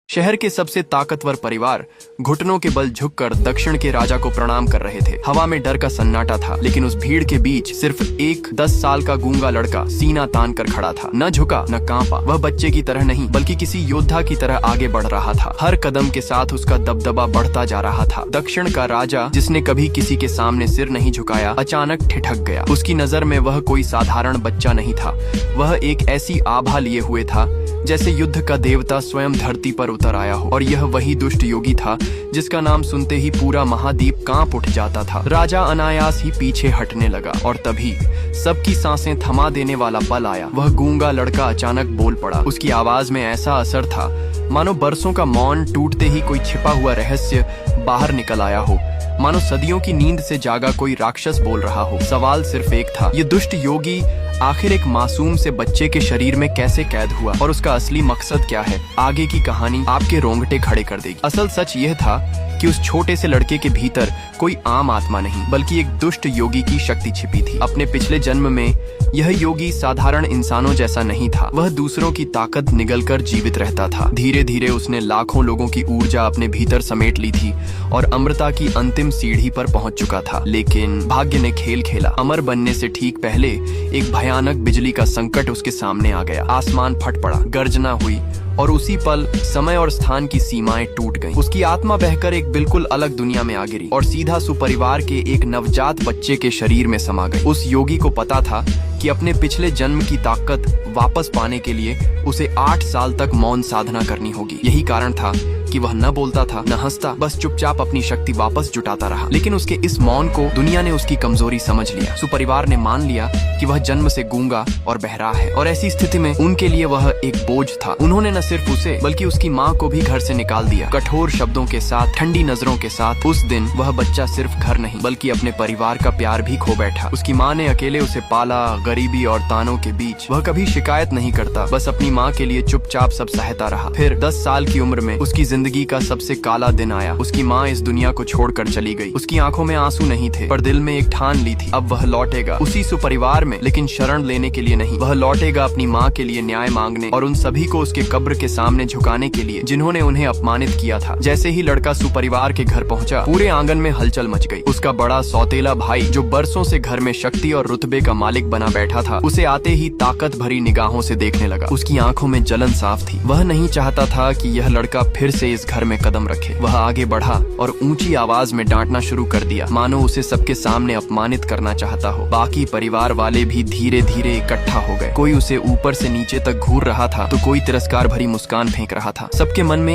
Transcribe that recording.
शहर के सबसे ताकतवर परिवार घुटनों के बल झुककर दक्षिण के राजा को प्रणाम कर रहे थे। हवा में डर का सन्नाटा था, लेकिन उस भीड़ के बीच सिर्फ एक 10 साल का गूंगा लड़का सीना तान कर खड़ा था। न झुका न कांपा। वह बच्चे की तरह नहीं बल्कि किसी योद्धा की तरह आगे बढ़ रहा था। हर कदम के साथ उसका दबदबा बढ़ता जा रहा था। दक्षिण का राजा, जिसने कभी किसी के सामने सिर नहीं झुकाया, अचानक ठिठक गया। उसकी नजर में वह कोई साधारण बच्चा नहीं था। वह एक ऐसी आभा लिए हुए था जैसे युद्ध का देवता स्वयं धरती पर उतर आया हो। और यह वही दुष्ट योगी था जिसका नाम सुनते ही पूरा महाद्वीप कांप उठ जाता था। राजा अनायास ही पीछे हटने लगा और तभी सबकी सांसें थमा देने वाला पल आया। वह गूंगा लड़का अचानक बोल पड़ा। उसकी आवाज में ऐसा असर था मानो बरसों का मौन टूटते ही कोई छिपा हुआ रहस्य बाहर निकल आया हो, मानो सदियों की नींद से जागा कोई राक्षस बोल रहा हो। सवाल सिर्फ एक था, ये दुष्ट योगी आखिर एक मासूम से बच्चे के शरीर में कैसे कैद हुआ और उसका असली मकसद क्या है? आगे की कहानी आपके रोंगटे खड़े कर देगी। असल सच यह था कि उस छोटे से लड़के के भीतर कोई आम आत्मा नहीं बल्कि एक दुष्ट योगी की शक्ति छिपी थी। अपने पिछले जन्म में यह योगी साधारण इंसानों जैसा नहीं था। वह दूसरों की ताकत निगलकर जीवित रहता था। धीरे धीरे उसने लाखों लोगों की ऊर्जा अपने भीतर समेट ली थी और अमरता की अंतिम सीढ़ी पर पहुंच चुका था। लेकिन भाग्य ने खेल खेला। अमर बनने से ठीक पहले एक भयानक बिजली का संकट उसके सामने आ गया। आसमान फट पड़ा, गर्जना हुई और उसी पल समय और स्थान की सीमाएं टूट गईं। उसकी आत्मा बहकर एक बिल्कुल अलग दुनिया में आ गिरी और सीधा सुपरिवार के एक नवजात बच्चे के शरीर में समा गई। उस योगी को पता था कि अपने पिछले जन्म की ताकत वापस पाने के लिए उसे 8 साल तक मौन साधना करनी होगी। यही कारण था कि वह न बोलता था, न हंसता, बस चुपचाप अपनी शक्ति वापस जुटाता रहा। लेकिन उसके इस मौन को दुनिया ने उसकी कमजोरी समझ लिया। सुपरिवार ने मान लिया कि वह जन्म से गूंगा और बहरा है और ऐसी स्थिति में उनके लिए वह एक बोझ था। उन्होंने न सिर्फ उसे बल्कि उसकी माँ को भी घर से निकाल दिया। कठोर शब्दों के साथ, ठंडी नजरों के साथ। उस दिन वह बच्चा सिर्फ घर नहीं बल्कि अपने परिवार का प्यार भी खो बैठा। उसकी माँ ने अकेले उसे पाला, गरीबी और तानों के बीच। वह कभी शिकायत नहीं करता, बस अपनी माँ के लिए चुपचाप सब सहता रहा। फिर 10 साल की उम्र में उसकी जिंदगी का सबसे काला दिन आया। उसकी माँ इस दुनिया को छोड़कर चली गई। उसकी आंखों में आंसू नहीं थे, पर दिल में एक ठान ली थी, अब वह लौटेगा उसी सुपरिवार में, लेकिन शरण लेने के लिए नहीं। वह लौटेगा अपनी माँ के लिए न्याय मांगने और उन सभी को उसके कब्र के सामने झुकाने के लिए जिन्होंने उन्हें अपमानित किया था। जैसे ही लड़का सुपरिवार के घर पहुंचा, पूरे आंगन में हलचल मच गई। उसका बड़ा सौतेला भाई, जो बरसों से घर में शक्ति और रुतबे का मालिक बना बैठा था, उसे आते ही ताकत भरी निगाहों से देखने लगा। उसकी आंखों में जलन साफ थी। वह नहीं चाहता था कि यह लड़का फिर से इस घर में कदम रखे। वह आगे बढ़ा और ऊंची आवाज में डांटना शुरू कर दिया, मानो उसे सबके सामने अपमानित करना चाहता हो। बाकी परिवार वाले भी धीरे धीरे इकट्ठा हो गए। कोई उसे ऊपर से नीचे तक घूर रहा था तो कोई तिरस्कार भरी मुस्कान फेंक रहा था। सबके मन में